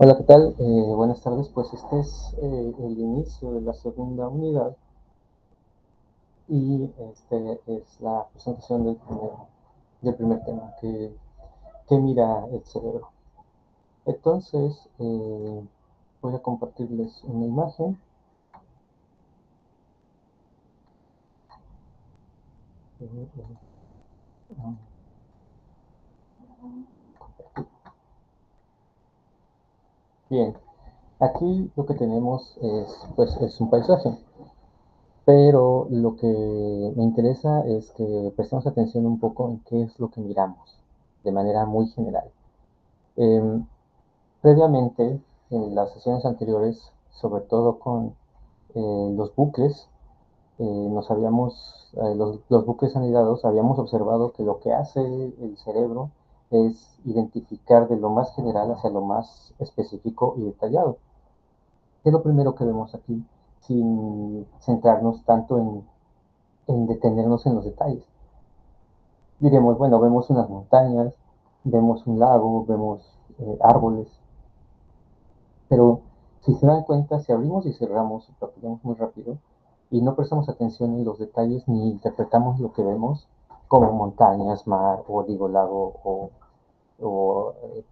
Hola, ¿qué tal? Buenas tardes. Pues este es el inicio de la segunda unidad y este es la presentación del primer tema que mira el cerebro. Entonces, voy a compartirles una imagen. Bien, aquí lo que tenemos es un paisaje, pero lo que me interesa es que prestemos atención un poco en qué es lo que miramos, de manera muy general. Em, Previamente, en las sesiones anteriores, sobre todo con los bucles, los bucles anidados, habíamos observado que lo que hace el cerebro es identificar de lo más general hacia lo más específico y detallado. ¿Qué es lo primero que vemos aquí? Sin centrarnos tanto en detenernos en los detalles. Diremos, bueno, vemos unas montañas, vemos un lago, vemos árboles, pero si se dan cuenta, si abrimos y cerramos, parpadeamos muy rápido y no prestamos atención en los detalles ni interpretamos lo que vemos como montañas, mar o digo lago o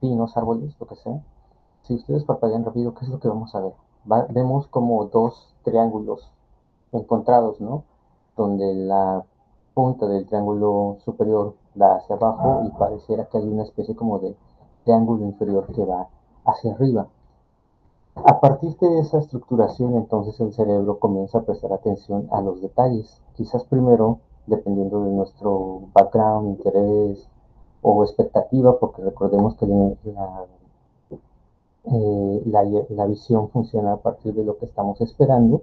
pinos, árboles, lo que sea. Si ustedes parpadean rápido, ¿qué es lo que vamos a ver? Vemos como dos triángulos encontrados, ¿no? Donde la punta del triángulo superior da hacia abajo y pareciera que hay una especie como de triángulo inferior que va hacia arriba. A partir de esa estructuración, entonces el cerebro comienza a prestar atención a los detalles. Quizás primero, dependiendo de nuestro background, interés o expectativa, porque recordemos que la visión funciona a partir de lo que estamos esperando,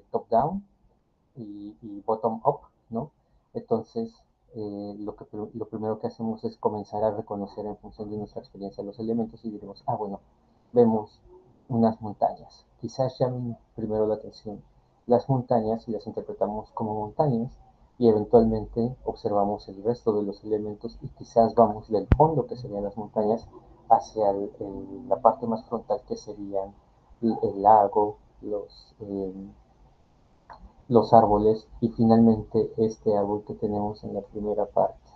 top-down y bottom-up, ¿no? Entonces, lo primero que hacemos es comenzar a reconocer en función de nuestra experiencia los elementos y diremos, bueno, vemos unas montañas. Quizás llamen primero la atención las montañas y las interpretamos como montañas y eventualmente observamos el resto de los elementos y quizás vamos del fondo que serían las montañas hacia la parte más frontal que serían el lago, los árboles y finalmente este árbol que tenemos en la primera parte.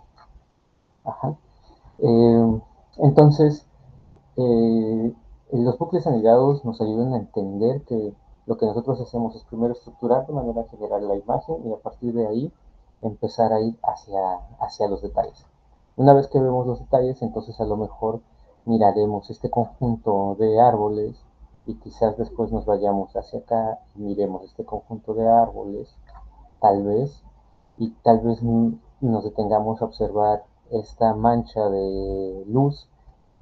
Ajá. Eh, entonces, eh, los bucles anidados nos ayudan a entender que lo que nosotros hacemos es primero estructurar de manera general la imagen y a partir de ahí empezar a ir hacia los detalles. Una vez que vemos los detalles, entonces a lo mejor miraremos este conjunto de árboles y quizás después nos vayamos hacia acá y miremos este conjunto de árboles tal vez, y tal vez nos detengamos a observar esta mancha de luz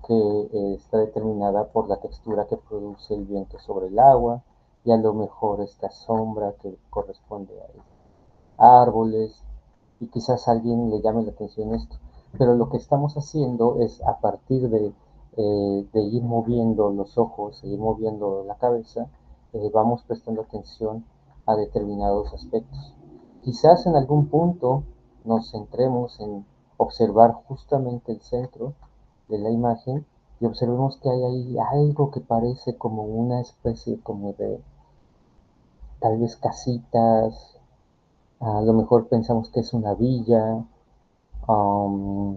que está determinada por la textura que produce el viento sobre el agua y a lo mejor esta sombra que corresponde a árboles y quizás a alguien le llame la atención esto. Pero lo que estamos haciendo es a partir de ir moviendo los ojos, seguir moviendo la cabeza, vamos prestando atención a determinados aspectos. Quizás en algún punto nos centremos en observar justamente el centro de la imagen y observemos que hay ahí algo que parece como una especie como de tal vez casitas, a lo mejor pensamos que es una villa, um,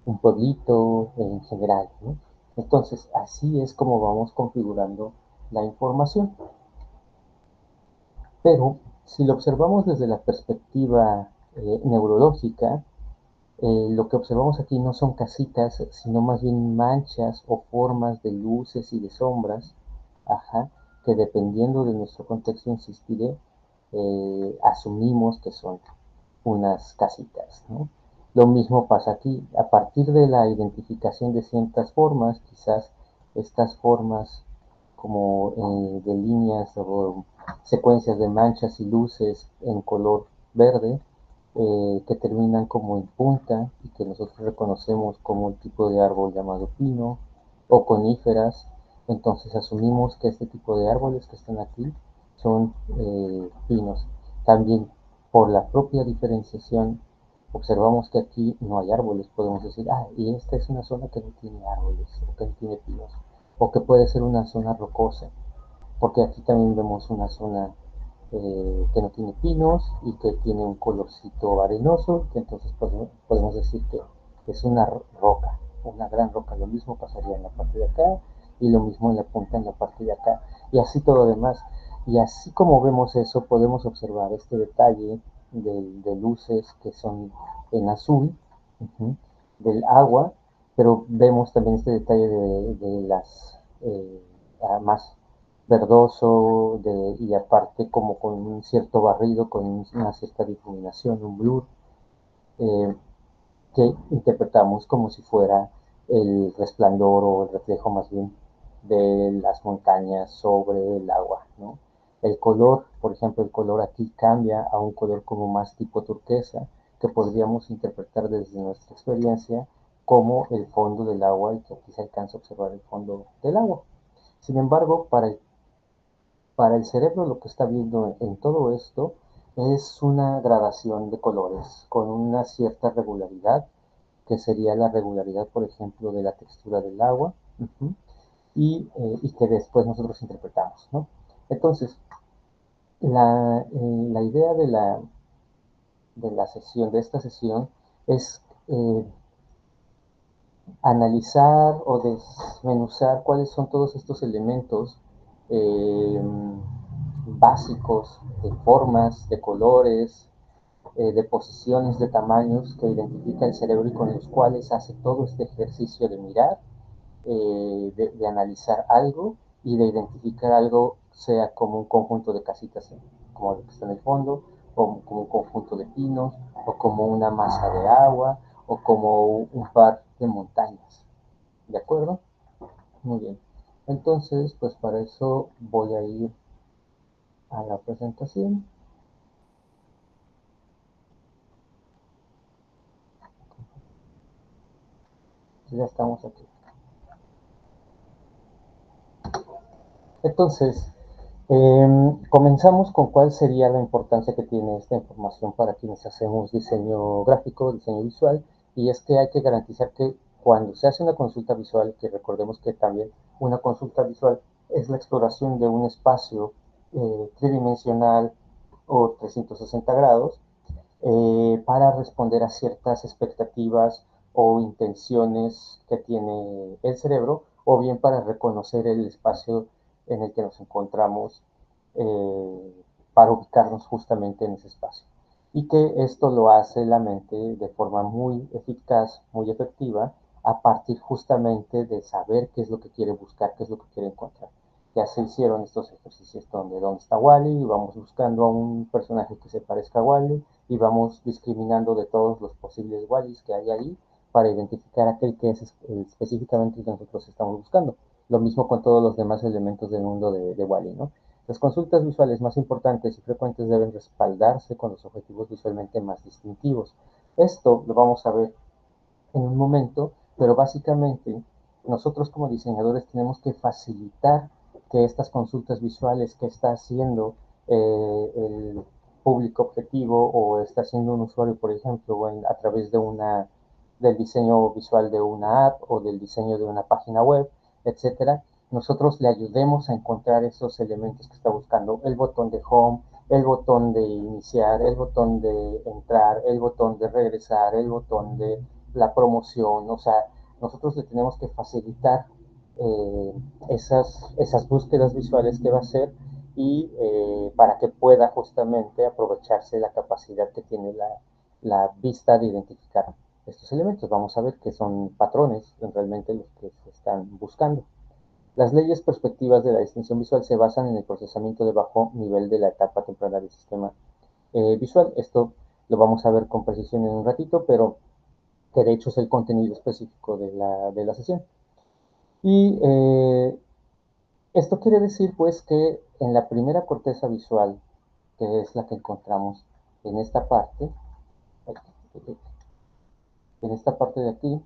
un pueblito en general, ¿no? Entonces, así es como vamos configurando la información. Pero si lo observamos desde la perspectiva neurológica, lo que observamos aquí no son casitas, sino más bien manchas o formas de luces y de sombras, ajá, que dependiendo de nuestro contexto, insistiré, asumimos que son unas casitas, ¿no? Lo mismo pasa aquí, a partir de la identificación de ciertas formas, quizás estas formas como de líneas o secuencias de manchas y luces en color verde, que terminan como en punta y que nosotros reconocemos como un tipo de árbol llamado pino o coníferas, entonces asumimos que este tipo de árboles que están aquí son pinos. También por la propia diferenciación observamos que aquí no hay árboles, podemos decir, y esta es una zona que no tiene árboles, o que no tiene pinos, o que puede ser una zona rocosa, porque aquí también vemos una zona que no tiene pinos y que tiene un colorcito arenoso, que entonces podemos decir que es una roca, una gran roca. Lo mismo pasaría en la parte de acá y lo mismo en la punta en la parte de acá, y así todo lo demás. Y así como vemos eso, podemos observar este detalle de luces que son en azul, del agua, pero vemos también este detalle de las más verdoso y aparte como con un cierto barrido, con una cierta difuminación, un blur, eh, que interpretamos como si fuera el resplandor o el reflejo más bien de las montañas sobre el agua, ¿no? El color, por ejemplo, el color aquí cambia a un color como más tipo turquesa, que podríamos interpretar desde nuestra experiencia como el fondo del agua y que aquí se alcanza a observar el fondo del agua. Sin embargo, para el cerebro lo que está viendo en todo esto es una gradación de colores con una cierta regularidad, que sería la regularidad, por ejemplo, de la textura del agua, y que después nosotros interpretamos, ¿no? Entonces, la idea de la sesión, de esta sesión, es analizar o desmenuzar cuáles son todos estos elementos eh, básicos de formas, de colores, de posiciones, de tamaños que identifica el cerebro y con los cuales hace todo este ejercicio de mirar, de analizar algo y de identificar algo, sea como un conjunto de casitas, como lo que está en el fondo, o como un conjunto de pinos, o como una masa de agua, o como un par de montañas. ¿De acuerdo? Muy bien. Entonces, pues para eso voy a ir a la presentación. Ya estamos aquí. Entonces, comenzamos con cuál sería la importancia que tiene esta información para quienes hacemos diseño gráfico, diseño visual, y es que hay que garantizar que cuando se hace una consulta visual, que recordemos que también una consulta visual es la exploración de un espacio tridimensional o 360 grados, para responder a ciertas expectativas o intenciones que tiene el cerebro, o bien para reconocer el espacio en el que nos encontramos, para ubicarnos justamente en ese espacio. Y que esto lo hace la mente de forma muy eficaz, muy efectiva, a partir justamente de saber qué es lo que quiere buscar, qué es lo que quiere encontrar. Ya se hicieron estos ejercicios donde está Wally y vamos buscando a un personaje que se parezca a Wally y vamos discriminando de todos los posibles Wallys que hay ahí para identificar aquel que es específicamente el que nosotros estamos buscando. Lo mismo con todos los demás elementos del mundo de Wally, ¿no? Las consultas visuales más importantes y frecuentes deben respaldarse con los objetivos visualmente más distintivos. Esto lo vamos a ver en un momento, pero básicamente nosotros como diseñadores tenemos que facilitar que estas consultas visuales que está haciendo el público objetivo o está haciendo un usuario, por ejemplo, a través del diseño visual de una app o del diseño de una página web, etcétera, nosotros le ayudemos a encontrar esos elementos que está buscando, el botón de home, el botón de iniciar, el botón de entrar, el botón de regresar, el botón de la promoción, o sea, nosotros le tenemos que facilitar eh, esas búsquedas visuales que va a hacer, y para que pueda justamente aprovecharse la capacidad que tiene la vista de identificar estos elementos. Vamos a ver que son patrones realmente los que se están buscando. Las leyes perspectivas de la distinción visual se basan en el procesamiento de bajo nivel de la etapa temprana del sistema visual. Esto lo vamos a ver con precisión en un ratito, pero que de hecho es el contenido específico de la sesión. Y esto quiere decir pues que en la primera corteza visual, que es la que encontramos en esta parte, de aquí,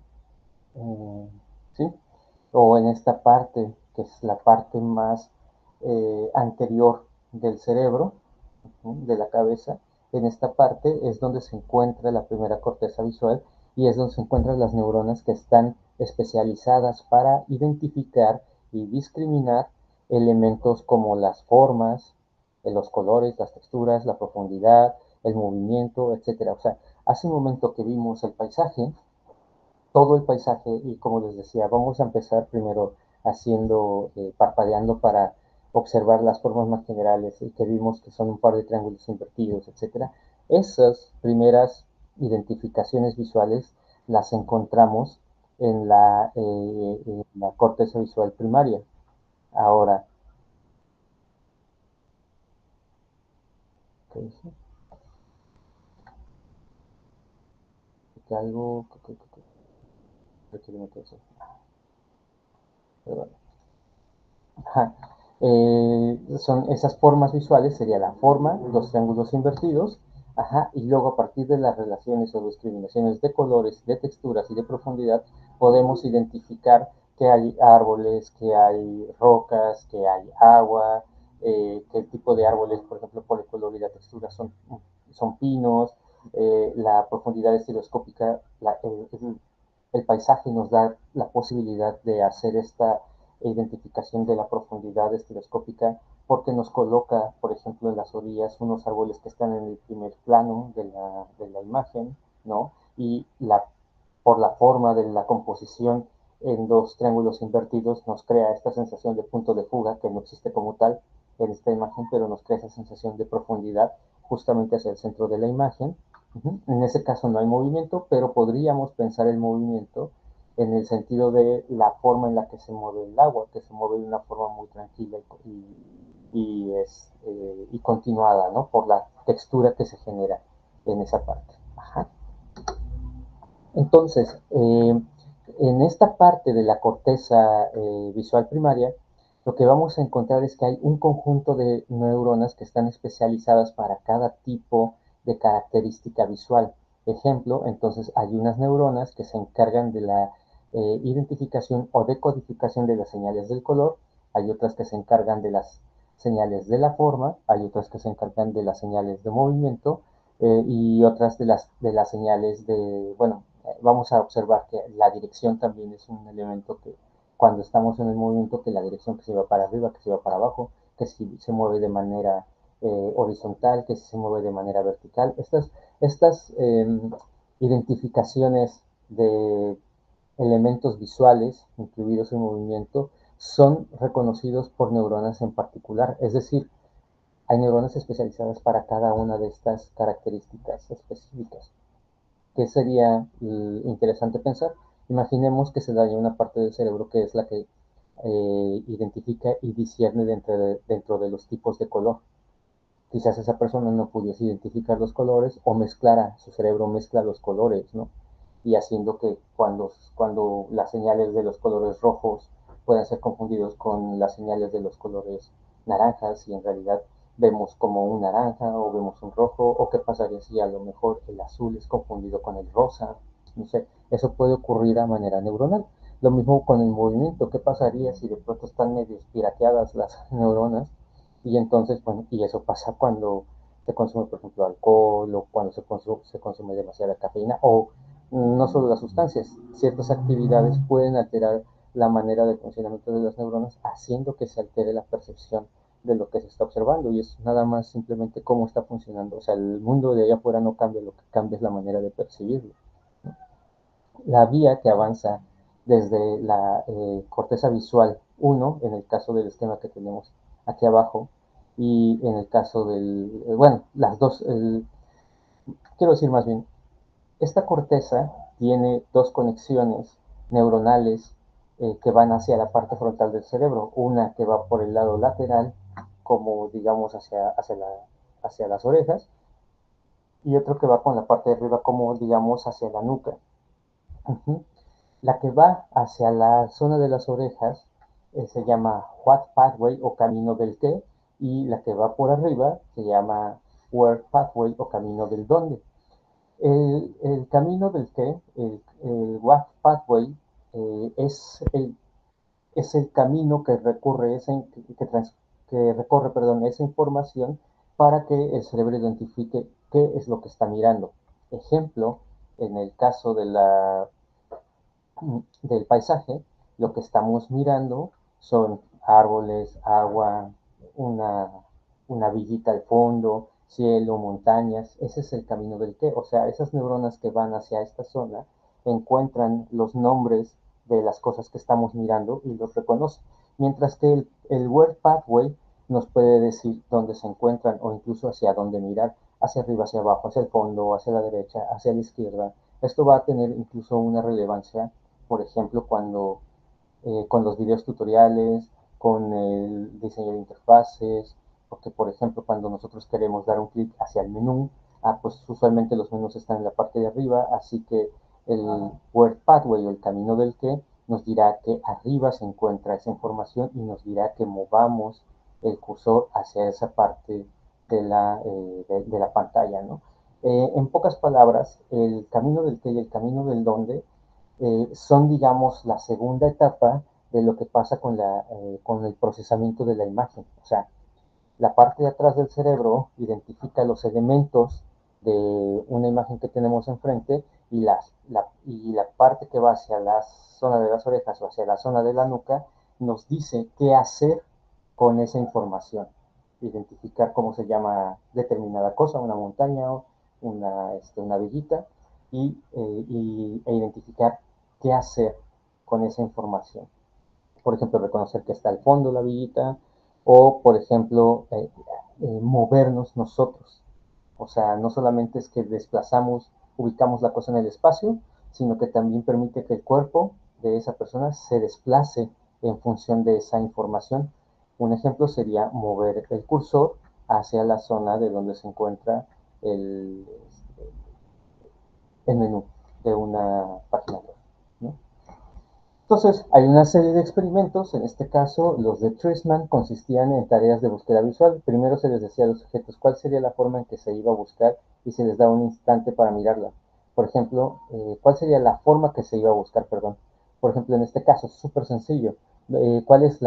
eh, ¿sí? O en esta parte, que es la parte más anterior del cerebro, de la cabeza, en esta parte es donde se encuentra la primera corteza visual y es donde se encuentran las neuronas que están especializadas para identificar y discriminar elementos como las formas, los colores, las texturas, la profundidad, el movimiento, etcétera. O sea, hace un momento que vimos el paisaje, todo el paisaje, y como les decía, vamos a empezar primero haciendo, parpadeando para observar las formas más generales y que vimos que son un par de triángulos invertidos, etcétera. Esas primeras identificaciones visuales las encontramos en la corteza visual primaria. Ahora, ¿qué dice? Que algo que requiere meterse. Pero bueno. Ajá. Son esas formas visuales, sería la forma, los triángulos invertidos, ajá, y luego a partir de las relaciones o discriminaciones de colores, de texturas y de profundidad, podemos identificar que hay árboles, que hay rocas, que hay agua, qué tipo de árboles, por ejemplo, por el color y la textura son pinos, la profundidad estereoscópica, el paisaje nos da la posibilidad de hacer esta identificación de la profundidad estereoscópica porque nos coloca, por ejemplo, en las orillas unos árboles que están en el primer plano de la imagen, ¿no? Y por la forma de la composición en dos triángulos invertidos nos crea esta sensación de punto de fuga que no existe como tal en esta imagen, pero nos crea esa sensación de profundidad justamente hacia el centro de la imagen. En ese caso no hay movimiento, pero podríamos pensar el movimiento en el sentido de la forma en la que se mueve el agua, que se mueve de una forma muy tranquila y continuada, ¿no? Por la textura que se genera en esa parte. Ajá. Entonces, en esta parte de la corteza visual primaria, lo que vamos a encontrar es que hay un conjunto de neuronas que están especializadas para cada tipo de característica visual. Ejemplo, entonces hay unas neuronas que se encargan de la identificación o decodificación de las señales del color, hay otras que se encargan de las señales de la forma, hay otras que se encargan de las señales de movimiento, y otras de las señales de, bueno, vamos a observar que la dirección también es un elemento que cuando estamos en el movimiento, que la dirección que se va para arriba, que se va para abajo, que si se mueve de manera horizontal, que si se mueve de manera vertical. Estas identificaciones de elementos visuales incluidos en movimiento son reconocidos por neuronas en particular, es decir, hay neuronas especializadas para cada una de estas características específicas. ¿Qué sería interesante pensar? Imaginemos que se daña una parte del cerebro que es la que identifica y discierne dentro de los tipos de color. Quizás esa persona no pudiese identificar los colores o mezclara, su cerebro mezcla los colores, ¿no? Y haciendo que cuando las señales de los colores rojos puedan ser confundidos con las señales de los colores naranjas y en realidad vemos como un naranja o vemos un rojo, o qué pasaría si a lo mejor el azul es confundido con el rosa, no sé, eso puede ocurrir a manera neuronal. Lo mismo con el movimiento, qué pasaría si de pronto están medio pirateadas las neuronas y entonces, bueno, y eso pasa cuando se consume, por ejemplo, alcohol o cuando se consume demasiada cafeína o no solo las sustancias, ciertas actividades pueden alterar la manera de funcionamiento de las neuronas, haciendo que se altere la percepción de lo que se está observando y es nada más simplemente cómo está funcionando. O sea, el mundo de allá afuera no cambia, lo que cambia es la manera de percibirlo. La vía que avanza desde la corteza visual 1, en el caso del esquema que tenemos aquí abajo, y en el caso bueno, las dos, quiero decir más bien, esta corteza tiene dos conexiones neuronales que van hacia la parte frontal del cerebro, una que va por el lado lateral, como digamos hacia las orejas, y otro que va con la parte de arriba, como digamos hacia la nuca. Uh-huh. La que va hacia la zona de las orejas se llama What Pathway o camino del qué, y la que va por arriba se llama Where Pathway o camino del dónde. El camino del qué, el What Pathway, es el camino que recurre que recorre, perdón, esa información para que el cerebro identifique qué es lo que está mirando. Ejemplo, en el caso del paisaje, lo que estamos mirando son árboles, agua, una, una villita al fondo, cielo, montañas. Ese es el camino del qué. O sea, esas neuronas que van hacia esta zona encuentran los nombres de las cosas que estamos mirando y los reconocen. Mientras que el Word Pathway nos puede decir dónde se encuentran o incluso hacia dónde mirar, hacia arriba, hacia abajo, hacia el fondo, hacia la derecha, hacia la izquierda. Esto va a tener incluso una relevancia, por ejemplo, con los videos tutoriales, con el diseño de interfaces, porque por ejemplo cuando nosotros queremos dar un clic hacia el menú, pues usualmente los menús están en la parte de arriba, así que el Word Pathway o el camino del que nos dirá que arriba se encuentra esa información y nos dirá que movamos el cursor hacia esa parte de la pantalla, ¿no? En pocas palabras, el camino del que y el camino del dónde son, digamos, la segunda etapa de lo que pasa con el procesamiento de la imagen. O sea, la parte de atrás del cerebro identifica los elementos de una imagen que tenemos enfrente y la parte que va hacia la zona de las orejas o hacia la zona de la nuca nos dice qué hacer con esa información. Identificar cómo se llama determinada cosa, una montaña o una villita, e identificar qué hacer con esa información. Por ejemplo, reconocer que está al fondo la villita o, por ejemplo, movernos nosotros. O sea, no solamente es que desplazamos, ubicamos la cosa en el espacio, sino que también permite que el cuerpo de esa persona se desplace en función de esa información. Un ejemplo sería mover el cursor hacia la zona de donde se encuentra el, el menú de una página web, ¿no? Entonces, hay una serie de experimentos, en este caso los de Trisman consistían en tareas de búsqueda visual. Primero se les decía a los sujetos cuál sería la forma en que se iba a buscar y se les daba un instante para mirarla. Por ejemplo, cuál sería la forma que se iba a buscar, perdón. Por ejemplo, en este caso, es súper sencillo. ¿Cuál es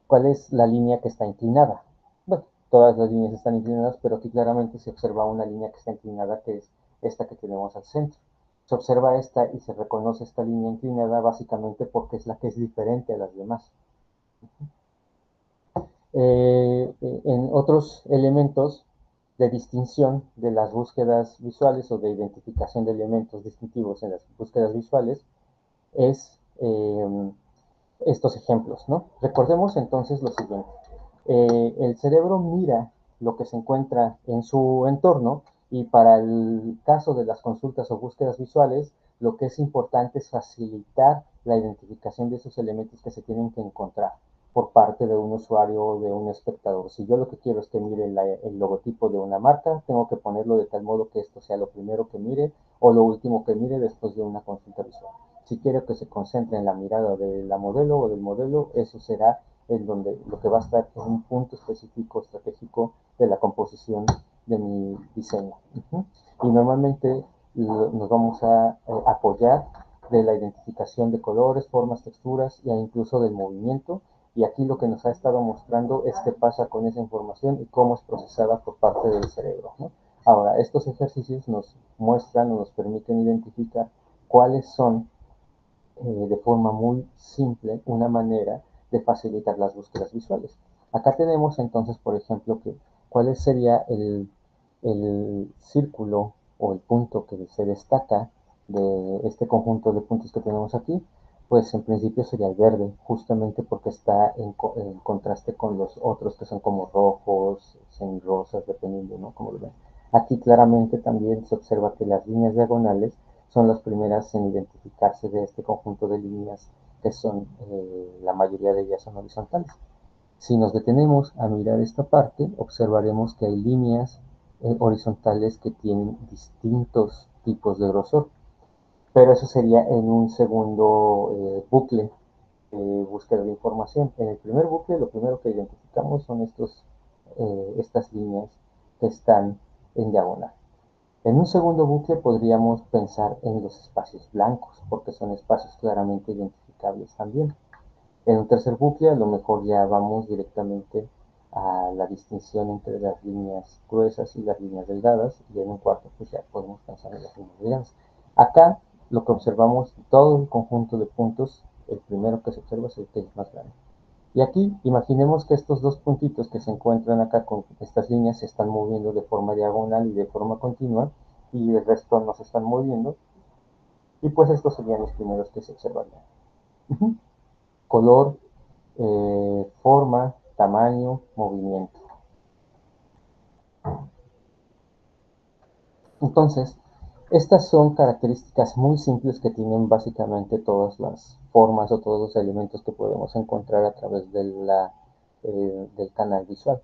cuál es la línea que está inclinada? Bueno, todas las líneas están inclinadas, pero aquí claramente se observa una línea que está inclinada, que es esta que tenemos al centro. Se observa esta y se reconoce esta línea inclinada básicamente porque es la que es diferente a las demás. En otros elementos de distinción de las búsquedas visuales o de identificación de elementos distintivos en las búsquedas visuales es estos ejemplos, ¿no? Recordemos entonces lo siguiente. El cerebro mira lo que se encuentra en su entorno y para el caso de las consultas o búsquedas visuales, lo que es importante es facilitar la identificación de esos elementos que se tienen que encontrar por parte de un usuario o de un espectador. Si yo lo que quiero es que mire el logotipo de una marca, tengo que ponerlo de tal modo que esto sea lo primero que mire o lo último que mire después de una consulta visual. Si quiero que se concentre en la mirada de la modelo o del modelo, eso será en donde lo que va a estar en un punto específico estratégico de la composición de mi diseño. Y normalmente nos vamos a apoyar de la identificación de colores, formas, texturas e incluso del movimiento. Y aquí lo que nos ha estado mostrando es qué pasa con esa información y cómo es procesada por parte del cerebro, ¿no? Ahora, estos ejercicios nos muestran o nos permiten identificar cuáles son de forma muy simple una manera de facilitar las búsquedas visuales. Acá tenemos entonces, por ejemplo, que cuál sería el círculo o el punto que se destaca de este conjunto de puntos que tenemos aquí. Pues en principio sería el verde, justamente porque está en contraste con los otros que son como rojos, semirrosas, dependiendo, ¿no? Como lo ven. Aquí claramente también se observa que las líneas diagonales son las primeras en identificarse de este conjunto de líneas que son, la mayoría de ellas son horizontales. Si nos detenemos a mirar esta parte, observaremos que hay líneas horizontales que tienen distintos tipos de grosor, pero eso sería en un segundo bucle de búsqueda de información. En el primer bucle, lo primero que identificamos son estas líneas que están en diagonal. En un segundo bucle podríamos pensar en los espacios blancos, porque son espacios claramente identificables también. En un tercer bucle a lo mejor ya vamos directamente a la distinción entre las líneas gruesas y las líneas delgadas, y en un cuarto pues ya podemos pensar en las líneas delgadas. Acá lo que observamos, todo el conjunto de puntos, el primero que se observa es el que es más grande. Y aquí imaginemos que estos dos puntitos que se encuentran acá con estas líneas se están moviendo de forma diagonal y de forma continua, y el resto no se están moviendo, y pues estos serían los primeros que se observarían. Color, forma, tamaño, movimiento. Entonces, estas son características muy simples que tienen básicamente todas las formas o todos los elementos que podemos encontrar a través del canal visual.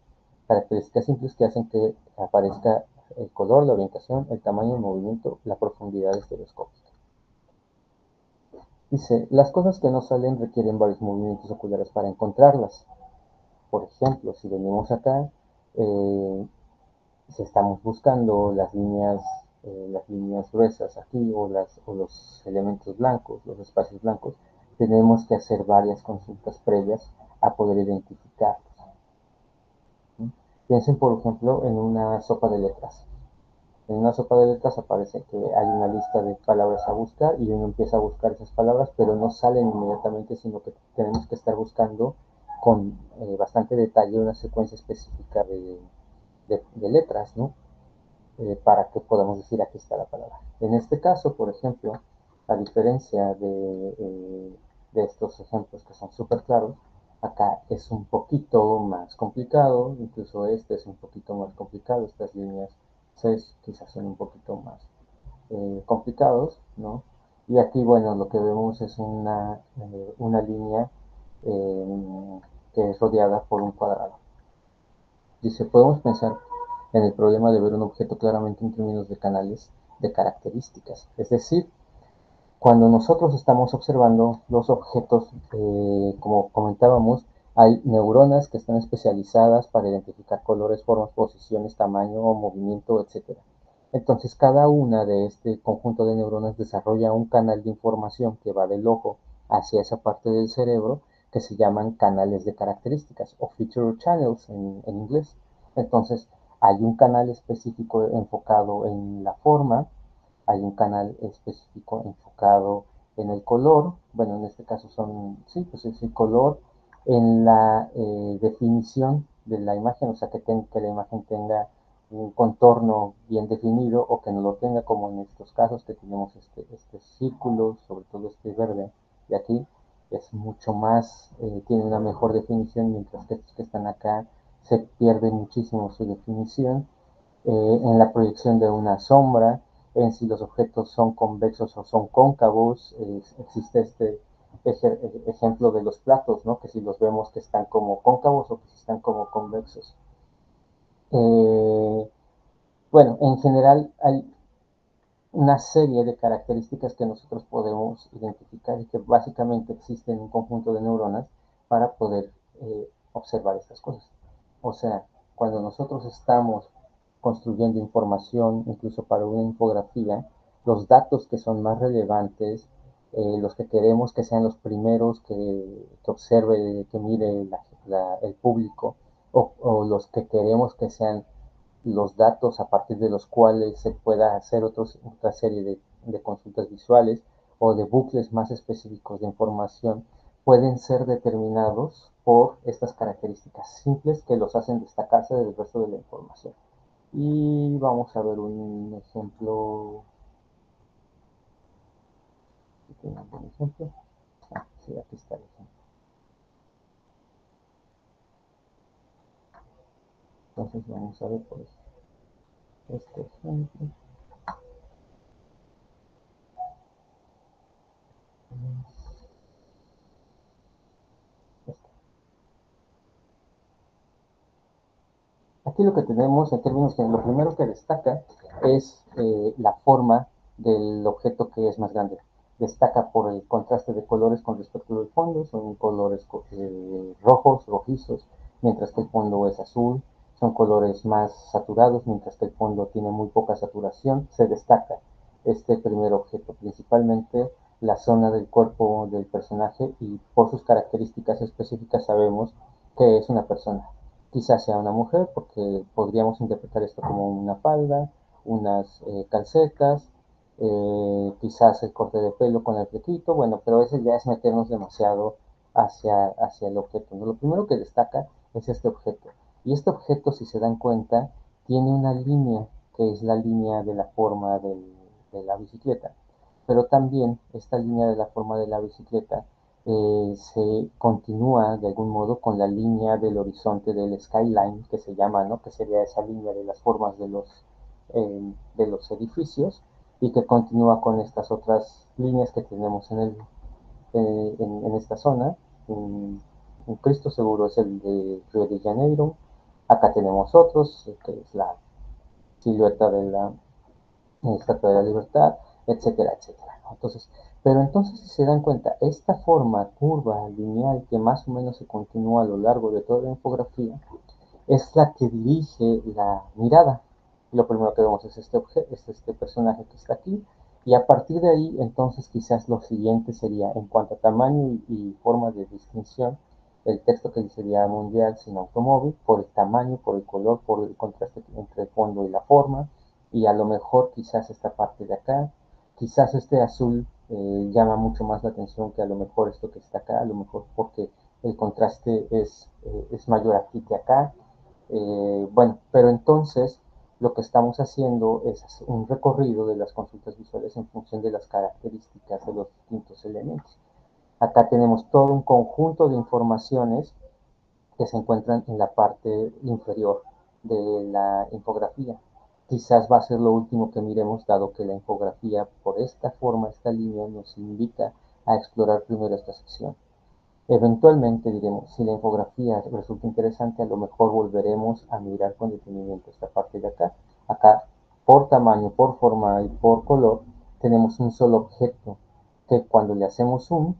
Características simples que hacen que aparezca el color, la orientación, el tamaño, el movimiento, la profundidad estereoscópica. Dice, las cosas que no salen requieren varios movimientos oculares para encontrarlas. Por ejemplo, si venimos acá, si estamos buscando las líneas gruesas aquí o los elementos blancos, los espacios blancos, tenemos que hacer varias consultas previas a poder identificarlos. ¿Sí? Piensen, por ejemplo, en una sopa de letras. En una sopa de letras aparece que hay una lista de palabras a buscar y uno empieza a buscar esas palabras, pero no salen inmediatamente, sino que tenemos que estar buscando con bastante detalle una secuencia específica de letras, ¿no? Para que podamos decir aquí está la palabra. En este caso, por ejemplo, a diferencia de estos ejemplos que son súper claros, acá es un poquito más complicado, incluso este es un poquito más complicado, estas líneas 6 quizás son un poquito más complicados, ¿no? Y aquí, bueno, lo que vemos es una línea que es rodeada por un cuadrado. Dice, podemos pensar en el problema de ver un objeto claramente en términos de canales de características. Es decir, cuando nosotros estamos observando los objetos, como comentábamos, hay neuronas que están especializadas para identificar colores, formas, posiciones, tamaño, movimiento, etc. Entonces, cada una de este conjunto de neuronas desarrolla un canal de información que va del ojo hacia esa parte del cerebro que se llaman canales de características o feature channels en inglés. Entonces, hay un canal específico enfocado en la forma, hay un canal específico enfocado en el color, bueno, en este caso sí, pues es el color, en la definición de la imagen, o sea, que la imagen tenga un contorno bien definido o que no lo tenga, como en estos casos que tenemos este círculo, sobre todo este verde de aquí, es mucho más, tiene una mejor definición, mientras que estos que están acá se pierde muchísimo su definición. En la proyección de una sombra, en si los objetos son convexos o son cóncavos. Existe este ejemplo de los platos, ¿no? Que si los vemos que están como cóncavos o que están como convexos. Bueno, en general hay una serie de características que nosotros podemos identificar y que básicamente existen en un conjunto de neuronas para poder observar estas cosas. O sea, cuando nosotros estamos construyendo información, incluso para una infografía, los datos que son más relevantes, los que queremos que sean los primeros que observe, que mire el público, o los que queremos que sean los datos a partir de los cuales se pueda hacer otra serie de consultas visuales o de bucles más específicos de información, pueden ser determinados por estas características simples que los hacen destacarse del resto de la información. Y vamos a ver un ejemplo. ¿Un ejemplo? Sí, aquí está el ejemplo. Entonces vamos a ver por este ejemplo. Aquí lo que tenemos en términos que lo primero que destaca es la forma del objeto que es más grande. Destaca por el contraste de colores con respecto al fondo, son colores rojos, rojizos, mientras que el fondo es azul, son colores más saturados, mientras que el fondo tiene muy poca saturación. Se destaca este primer objeto, principalmente la zona del cuerpo del personaje, y por sus características específicas sabemos que es una persona. Quizás sea una mujer, porque podríamos interpretar esto como una falda, unas calcetas, quizás el corte de pelo con el flequito, bueno, pero eso ya es meternos demasiado hacia el objeto, ¿no? Lo primero que destaca es este objeto. Y este objeto, si se dan cuenta, tiene una línea, que es la línea de la forma de la bicicleta. Pero también esta línea de la forma de la bicicleta se continúa de algún modo con la línea del horizonte del skyline, que se llama, ¿no? Que sería esa línea de las formas de los edificios, y que continúa con estas otras líneas que tenemos en esta zona. Un Cristo seguro es el de Río de Janeiro. Acá tenemos otros, que es la silueta de la Estatua de la Libertad, etcétera, etcétera, ¿no? Entonces, pero entonces, si se dan cuenta, esta forma curva, lineal, que más o menos se continúa a lo largo de toda la infografía, es la que dirige la mirada. Lo primero que vemos es este objeto, es este personaje que está aquí, y a partir de ahí, entonces quizás lo siguiente sería, en cuanto a tamaño y forma de distinción, el texto que sería mundial sin automóvil, por el tamaño, por el color, por el contraste entre el fondo y la forma, y a lo mejor quizás esta parte de acá, quizás este azul llama mucho más la atención que a lo mejor esto que está acá, a lo mejor porque el contraste es mayor aquí que acá. Bueno, pero entonces lo que estamos haciendo es un recorrido de las consultas visuales en función de las características de los distintos elementos. Acá tenemos todo un conjunto de informaciones que se encuentran en la parte inferior de la infografía. Quizás va a ser lo último que miremos, dado que la infografía, por esta forma, esta línea, nos invita a explorar primero esta sección. Eventualmente diremos, si la infografía resulta interesante, a lo mejor volveremos a mirar con detenimiento esta parte de acá. Acá, por tamaño, por forma y por color, tenemos un solo objeto que cuando le hacemos zoom,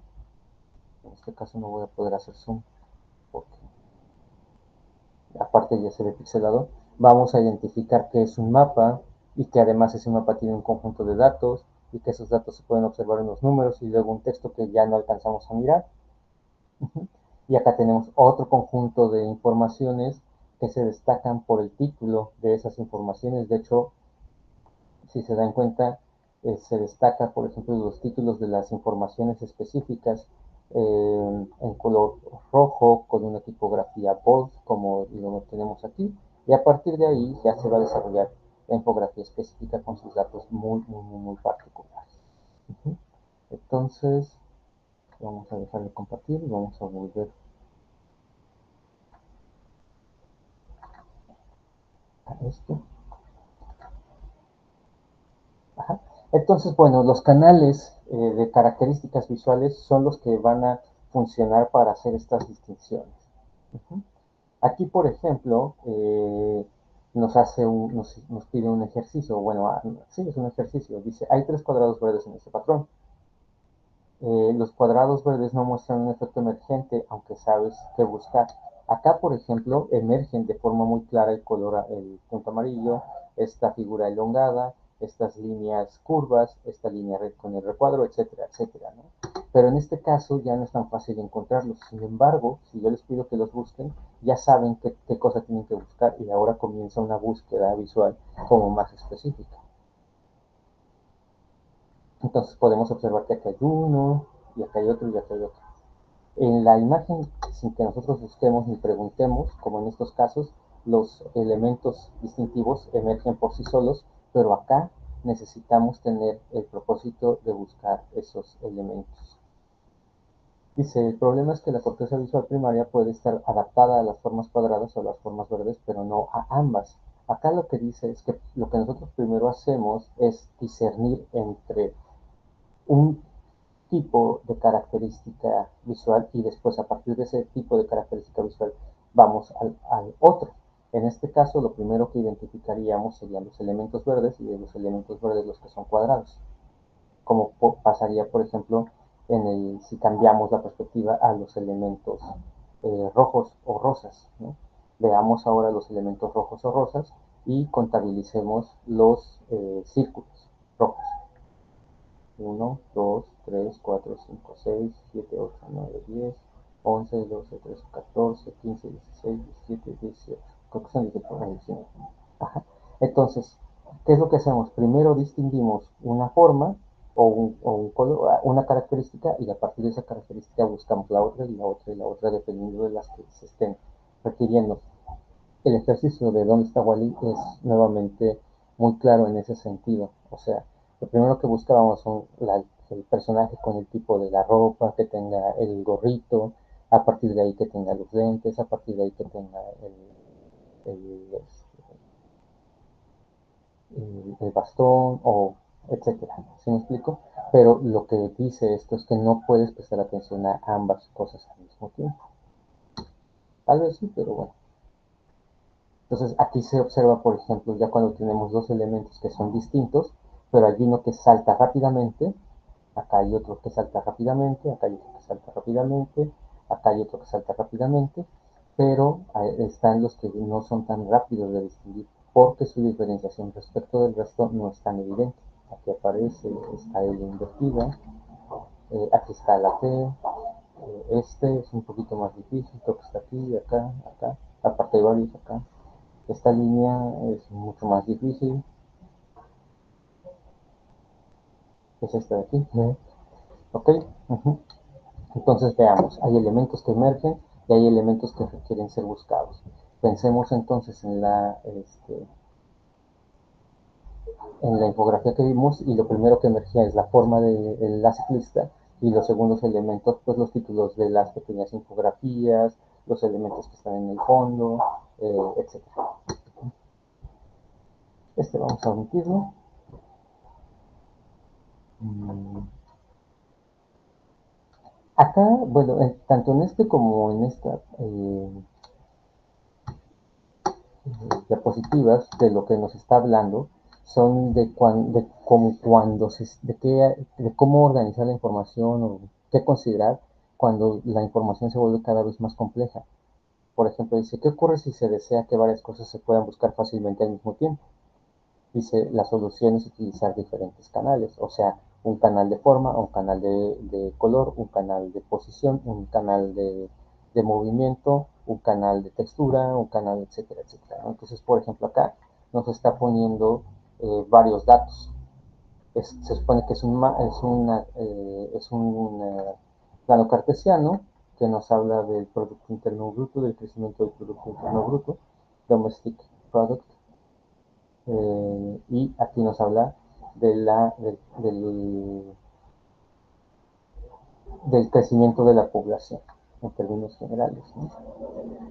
en este caso no voy a poder hacer zoom porque aparte ya se ve pixelado, vamos a identificar que es un mapa y que además ese mapa tiene un conjunto de datos y que esos datos se pueden observar en los números y luego un texto que ya no alcanzamos a mirar. Y acá tenemos otro conjunto de informaciones que se destacan por el título de esas informaciones. De hecho, si se dan cuenta, se destaca, por ejemplo, los títulos de las informaciones específicas en color rojo con una tipografía bold, como lo tenemos aquí, y a partir de ahí ya se va a desarrollar la infografía específica con sus datos muy particulares. Entonces, vamos a dejar de compartir y vamos a volver a esto. Ajá. Entonces, bueno, los canales de características visuales son los que van a funcionar para hacer estas distinciones. Uh-huh. Aquí, por ejemplo, nos pide un ejercicio. Bueno, sí, es un ejercicio. Dice, hay 3 cuadrados verdes en este patrón. Los cuadrados verdes no muestran un efecto emergente, aunque sabes qué buscar. Acá, por ejemplo, emergen de forma muy clara el punto amarillo, esta figura elongada, estas líneas curvas, esta línea con el recuadro, etcétera, etcétera, ¿no? Pero en este caso ya no es tan fácil encontrarlos. Sin embargo, si yo les pido que los busquen, ya saben qué cosa tienen que buscar y ahora comienza una búsqueda visual como más específica. Entonces podemos observar que acá hay uno, y acá hay otro, y acá hay otro. En la imagen, sin que nosotros busquemos ni preguntemos, como en estos casos, los elementos distintivos emergen por sí solos, pero acá necesitamos tener el propósito de buscar esos elementos. Dice, el problema es que la corteza visual primaria puede estar adaptada a las formas cuadradas o a las formas verdes, pero no a ambas. Acá lo que dice es que lo que nosotros primero hacemos es discernir entre un tipo de característica visual y después a partir de ese tipo de característica visual vamos al otro. En este caso, lo primero que identificaríamos serían los elementos verdes y de los elementos verdes los que son cuadrados, como pasaría, por ejemplo, si cambiamos la perspectiva a los elementos rojos o rosas, ¿no? Veamos ahora los elementos rojos o rosas y contabilicemos los círculos rojos. 1, 2, 3, 4, 5, 6, 7, 8, 9, 10. 11, 12, 13, 14, 15, 16, 17, 18. Creo que son 18 o 19. Ajá. Entonces, ¿qué es lo que hacemos? Primero distinguimos una forma o un color, una característica, y a partir de esa característica buscamos la otra y la otra y la otra, dependiendo de las que se estén requiriendo. El ejercicio de dónde está Wally es nuevamente muy claro en ese sentido. O sea, lo primero que buscábamos son el personaje con el tipo de la ropa, que tenga el gorrito, a partir de ahí que tenga los lentes, a partir de ahí que tenga el bastón, o etcétera. ¿Sí me explico? Pero lo que dice esto es que no puedes prestar atención a ambas cosas al mismo tiempo. Tal vez sí, pero bueno. Entonces aquí se observa, por ejemplo, ya cuando tenemos dos elementos que son distintos, pero hay uno que salta rápidamente, acá hay otro que salta rápidamente, acá hay otro que salta rápidamente, acá hay otro que salta rápidamente, pero están los que no son tan rápidos de distinguir, porque su diferenciación respecto del resto no es tan evidente. Aquí aparece esta L invertida, aquí está la T, este es un poquito más difícil, creo que está aquí, acá, acá, aparte de varios acá. Esta línea es mucho más difícil, es esta de aquí, ¿ok? Entonces veamos, hay elementos que emergen y hay elementos que requieren ser buscados. Pensemos entonces en la infografía que vimos, y lo primero que emergía es la forma de la ciclista, y los segundos elementos, pues los títulos de las pequeñas infografías, los elementos que están en el fondo, etcétera. Este vamos a omitirlo. Acá, bueno, tanto en este como en esta diapositivas, de lo que nos está hablando son de cómo organizar la información, o qué considerar cuando la información se vuelve cada vez más compleja. Por ejemplo, dice, ¿qué ocurre si se desea que varias cosas se puedan buscar fácilmente al mismo tiempo? Dice, la solución es utilizar diferentes canales, o sea, un canal de forma, un canal de color, un canal de posición, un canal de movimiento, un canal de textura, un canal, etcétera, etcétera, ¿no? Entonces, por ejemplo, acá nos está poniendo varios datos. Se supone que es un plano cartesiano que nos habla del Producto Interno Bruto, del crecimiento del Producto Interno Bruto, Domestic Product, y aquí nos habla de del crecimiento de la población en términos generales, ¿no?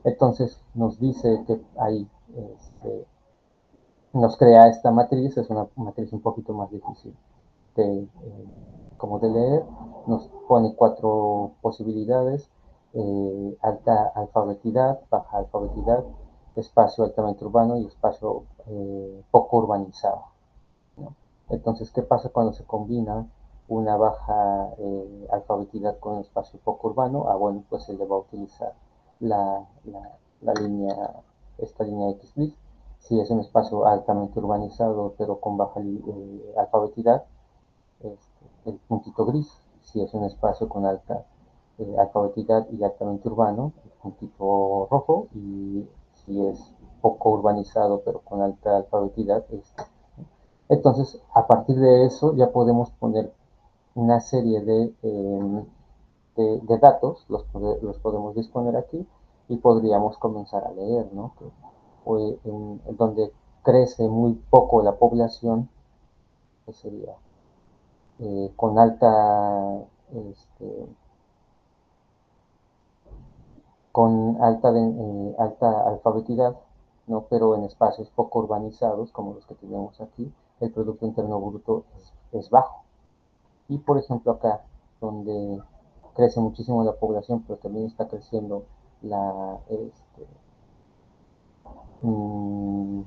Entonces nos dice que ahí nos crea esta matriz, es una matriz un poquito más difícil como de leer, nos pone cuatro posibilidades: alta alfabetidad, baja alfabetidad, espacio altamente urbano y espacio poco urbanizado, ¿no? Entonces, ¿qué pasa cuando se combina una baja alfabetidad con un espacio poco urbano? Bueno, pues se le va a utilizar la, la, la línea, esta línea X-Bit. Si es un espacio altamente urbanizado pero con baja alfabetidad, el puntito gris. Si es un espacio con alta alfabetidad y altamente urbano, el puntito rojo. Y si es poco urbanizado pero con alta alfabetidad, entonces, a partir de eso ya podemos poner una serie de datos, los podemos disponer aquí, y podríamos comenzar a leer, ¿no? En donde crece muy poco la población, que sería con este, alta alfabetidad, ¿no? Pero en espacios poco urbanizados, como los que tenemos aquí, el Producto Interno Bruto es bajo. Y por ejemplo acá, donde crece muchísimo la población, pero también está creciendo la, este, mm,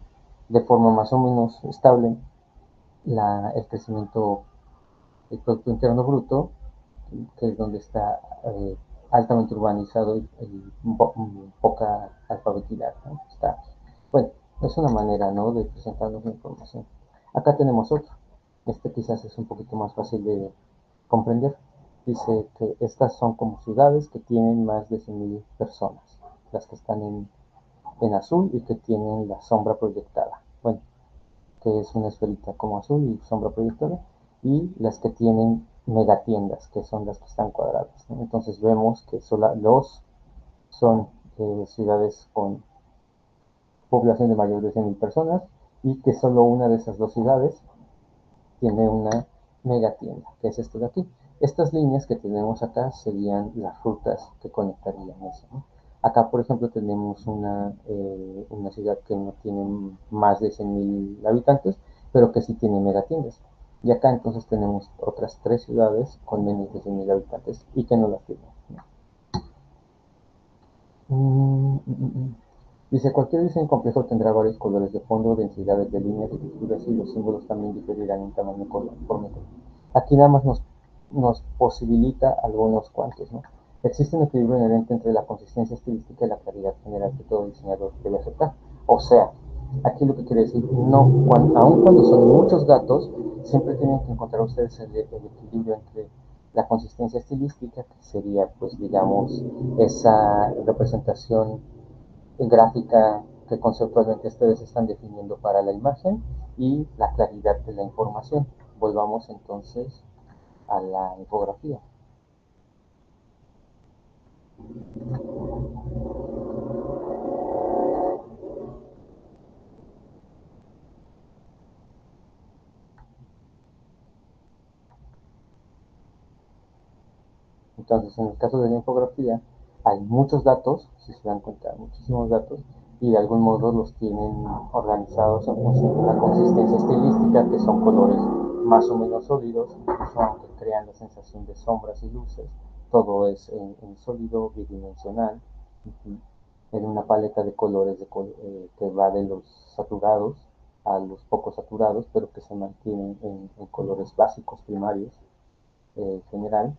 de forma más o menos estable el crecimiento del Producto Interno Bruto, que es donde está altamente urbanizado y poca alfabetidad, ¿no? Bueno, es una manera, ¿no?, de presentarnos la información. Acá tenemos otro. Este quizás es un poquito más fácil de comprender. Dice que estas son como ciudades que tienen más de 100.000 personas, las que están en azul y que tienen la sombra proyectada. Bueno, que es una esferita como azul y sombra proyectada, y las que tienen megatiendas, que son las que están cuadradas, ¿no? Entonces vemos que solo dos son ciudades con población de mayor de 100.000 personas y que solo una de esas dos ciudades tiene una megatienda, que es esto de aquí. Estas líneas que tenemos acá serían las rutas que conectarían eso, ¿no? Acá, por ejemplo, tenemos una ciudad que no tiene más de 100.000 habitantes, pero que sí tiene megatiendas. Y acá entonces tenemos otras tres ciudades con menos de 100.000 habitantes y que no las tienen, ¿no? Dice, cualquier diseño complejo tendrá varios colores de fondo, densidades de líneas y texturas y los símbolos también diferirán en tamaño por metro. Aquí nada más nos posibilita algunos cuantos, ¿no? Existe un equilibrio inherente entre la consistencia estilística y la claridad general que todo diseñador debe aceptar. O sea, aquí lo que quiere decir, no, aun cuando son muchos datos, siempre tienen que encontrar ustedes el equilibrio entre la consistencia estilística, que sería, pues, digamos, esa representación gráfica que conceptualmente ustedes están definiendo para la imagen y la claridad de la información. Volvamos entonces a la infografía. Entonces, en el caso de la infografía, hay muchos datos, si se dan cuenta, muchísimos datos, y de algún modo los tienen organizados en función de una consistencia estilística, que son colores más o menos sólidos, incluso aunque crean la sensación de sombras y luces, todo es en sólido, bidimensional, en una paleta de colores que va de los saturados a los poco saturados, pero que se mantienen en colores básicos primarios general.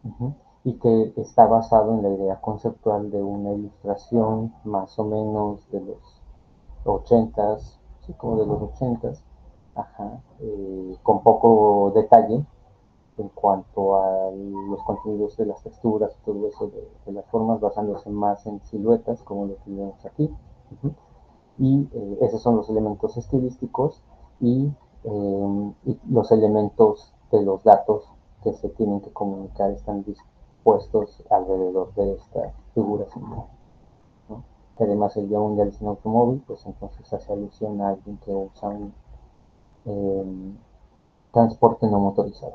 Uh-huh. Y que está basado en la idea conceptual de una ilustración más o menos de los ochentas, sí, como de los ochentas, ajá, con poco detalle en cuanto a los contenidos de las texturas y todo eso de las formas, basándose más en siluetas, como lo que vemos aquí. Uh-huh. Y esos son los elementos estilísticos y los elementos de los datos que se tienen que comunicar están dispuestos alrededor de esta figura simple, ¿no? Además, el Día Mundial sin Automóvil, pues entonces hace alusión a alguien que usa un eh, transporte no motorizado.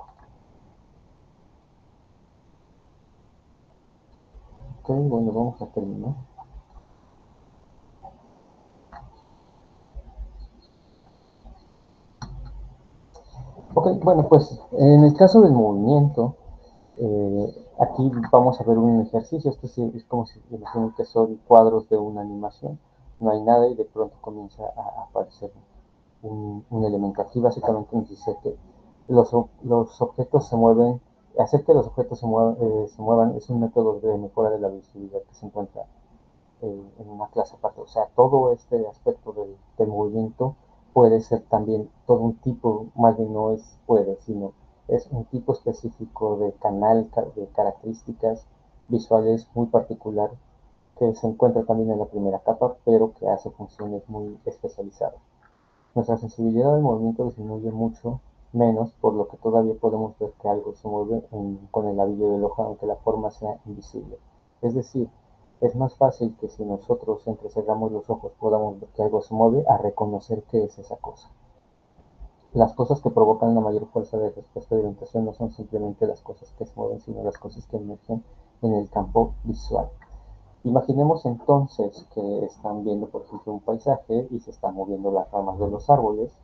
Ok, bueno, vamos a terminar. Ok, bueno, pues en el caso del movimiento, aquí vamos a ver un ejercicio. Esto es como si imaginen que son cuadros de una animación. No hay nada y de pronto comienza a aparecer un elemento. Aquí básicamente nos dice que los objetos se mueven. Hacer que los objetos se muevan es un método de mejora de la visibilidad que se encuentra en una clase aparte. O sea, todo este aspecto del movimiento puede ser también todo un tipo, más bien no es puede, sino es un tipo específico de canal, de características visuales muy particular que se encuentra también en la primera capa, pero que hace funciones muy especializadas. Nuestra sensibilidad al movimiento disminuye mucho menos, por lo que todavía podemos ver que algo se mueve con el labio del ojo, aunque la forma sea invisible. Es decir, es más fácil que si nosotros entrecerramos los ojos podamos ver que algo se mueve a reconocer qué es esa cosa. Las cosas que provocan una mayor fuerza de respuesta de orientación no son simplemente las cosas que se mueven, sino las cosas que emergen en el campo visual. Imaginemos entonces que están viendo, por ejemplo, un paisaje y se están moviendo las ramas de los árboles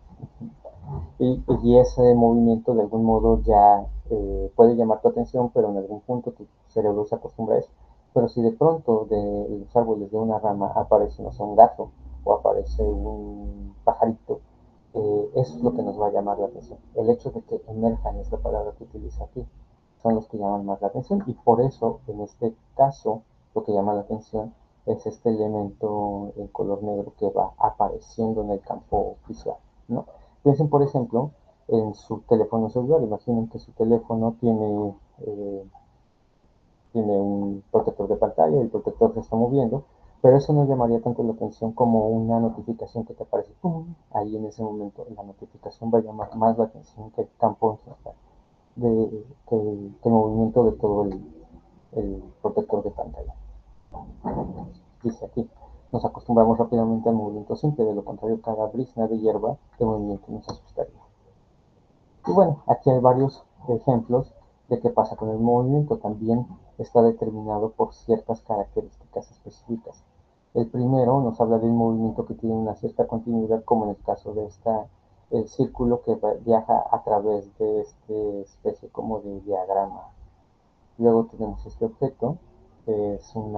y ese movimiento de algún modo ya puede llamar tu atención, pero en algún punto tu cerebro se acostumbra a eso. Pero si de pronto de los árboles de una rama aparece, no sé, un gato o aparece un pajarito, eso es lo que nos va a llamar la atención. El hecho de que emerjan, es la palabra que utiliza aquí, son los que llaman más la atención y por eso en este caso lo que llama la atención es este elemento en color negro que va apareciendo en el campo visual, ¿no? Piensen, por ejemplo, en su teléfono celular. Imaginen que su teléfono tiene tiene un protector de pantalla, el protector se está moviendo, pero eso no llamaría tanto la atención como una notificación que te aparece, ¡pum! Ahí en ese momento la notificación va a llamar más la atención que el campo que el movimiento de todo el protector de pantalla. Dice aquí, nos acostumbramos rápidamente al movimiento simple, de lo contrario cada brizna de hierba de movimiento nos asustaría. Y bueno, aquí hay varios ejemplos de qué pasa con el movimiento. También está determinado por ciertas características específicas. El primero nos habla de un movimiento que tiene una cierta continuidad, como en el caso de el círculo que viaja a través de esta especie como de diagrama. Luego tenemos este objeto, que es un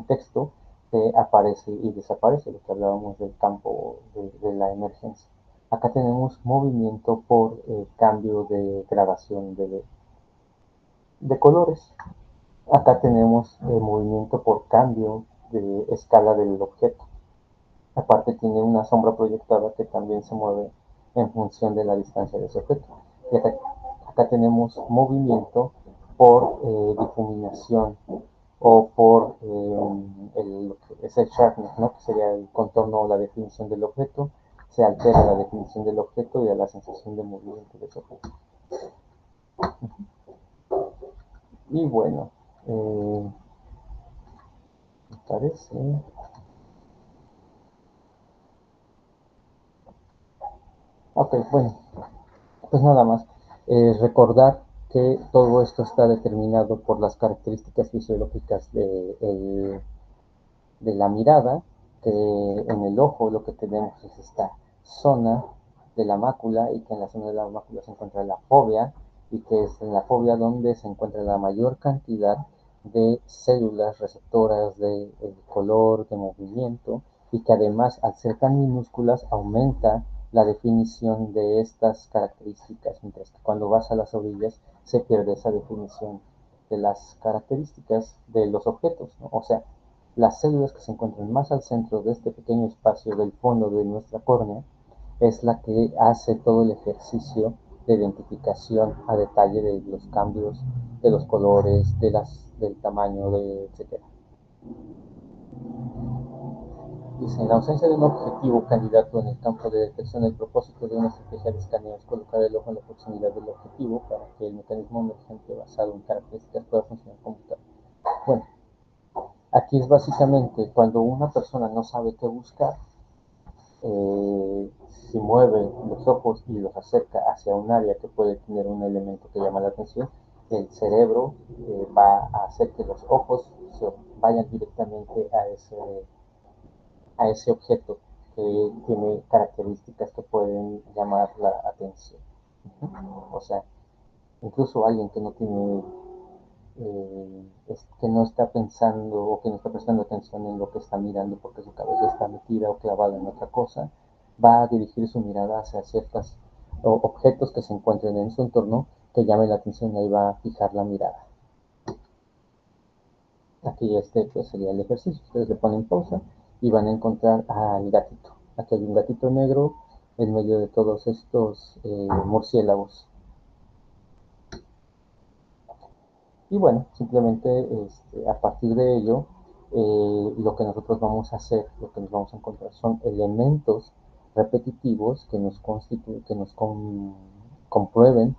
texto que aparece y desaparece, lo que hablábamos del campo de la emergencia. Acá tenemos movimiento por cambio de gradación de colores. Acá tenemos movimiento por cambio de escala del objeto. Aparte tiene una sombra proyectada que también se mueve en función de la distancia de ese objeto. Y acá tenemos movimiento por difuminación o por ese sharpness, ¿no? Que sería el contorno o la definición del objeto. Se altera la definición del objeto y da la sensación de movimiento de ese objeto. Y bueno, me parece. Ok, bueno, pues nada más. Recordar que todo esto está determinado por las características fisiológicas de la mirada, que en el ojo lo que tenemos es esta zona de la mácula y que en la zona de la mácula se encuentra la fóvea y que es en la fóvea donde se encuentra la mayor cantidad de células receptoras de color, de movimiento y que además al ser tan minúsculas aumenta la definición de estas características, mientras que cuando vas a las orillas se pierde esa definición de las características de los objetos, ¿no? O sea, las células que se encuentran más al centro de este pequeño espacio del fondo de nuestra córnea es la que hace todo el ejercicio de identificación a detalle de los cambios, de los colores, del tamaño, etc. Dice, en la ausencia de un objetivo candidato en el campo de detección, el propósito de una estrategia de escaneo es colocar el ojo en la proximidad del objetivo para que el mecanismo emergente basado en características pueda funcionar como tal. Bueno, aquí es básicamente cuando una persona no sabe qué buscar, si mueve los ojos y los acerca hacia un área que puede tener un elemento que llama la atención, el cerebro va a hacer que los ojos se vayan directamente a ese objeto que tiene características que pueden llamar la atención. O sea, incluso alguien que no tiene, que no está pensando o que no está prestando atención en lo que está mirando porque su cabeza está metida o clavada en otra cosa, va a dirigir su mirada hacia ciertos objetos que se encuentren en su entorno que llamen la atención y ahí va a fijar la mirada. Aquí pues sería el ejercicio. Ustedes le ponen pausa y van a encontrar al gatito. Aquí hay un gatito negro en medio de todos estos murciélagos. Y bueno, simplemente a partir de ello, lo que nosotros vamos a hacer, lo que nos vamos a encontrar son elementos repetitivos que nos comprueben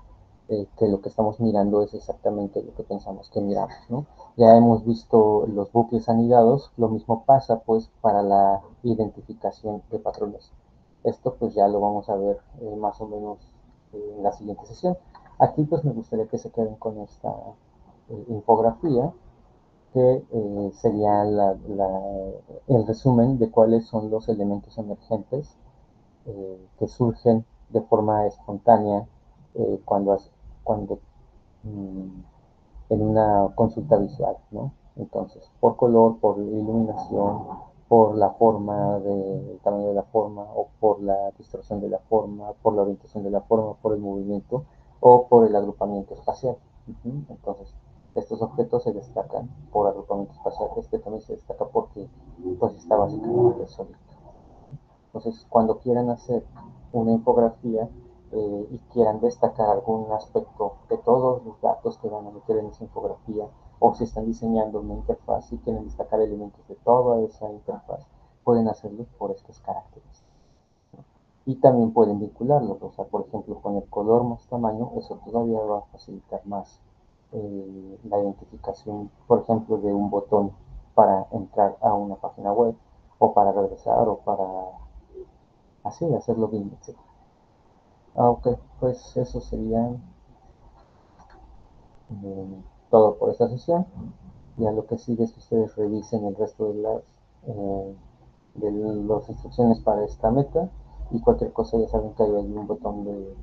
que lo que estamos mirando es exactamente lo que pensamos que miramos, ¿no? Ya hemos visto los bucles anidados, lo mismo pasa pues para la identificación de patrones. Esto pues ya lo vamos a ver más o menos en la siguiente sesión. Aquí pues me gustaría que se queden con esta infografía que sería el resumen de cuáles son los elementos emergentes que surgen de forma espontánea cuando en una consulta visual, ¿no? Entonces, por color, por iluminación, por la forma, el tamaño de la forma, o por la distorsión de la forma, por la orientación de la forma, por el movimiento, o por el agrupamiento espacial. Entonces, estos objetos se destacan por agrupamiento espacial. Este también se destaca porque pues está básicamente solito. Entonces, cuando quieran hacer una infografía y quieran destacar algún aspecto todos los datos que van a meter en esa infografía, o si están diseñando una interfaz y quieren destacar elementos de toda esa interfaz, pueden hacerlo por estos caracteres. Y también pueden vincularlos, o sea, por ejemplo, con el color más tamaño, eso todavía va a facilitar más la identificación, por ejemplo, de un botón para entrar a una página web, o para regresar, o para así hacerlo bien, etc. Ok, pues eso sería todo por esta sesión. Ya lo que sigue es que ustedes revisen el resto eh, de las instrucciones para esta meta, y cualquier cosa ya saben que hay ahí un botón de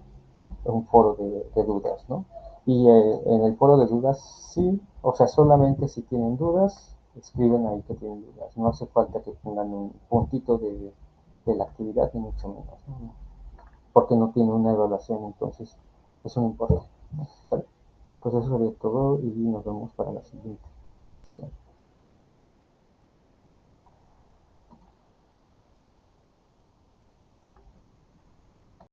un foro de dudas, ¿no? Y en el foro de dudas, sí, o sea, solamente si tienen dudas, escriben ahí que tienen dudas. No hace falta que pongan un puntito de la actividad, ni mucho menos, ¿no? Porque no tiene una evaluación, entonces eso no importa. ¿Vale? Pues eso sería todo y nos vemos para la siguiente.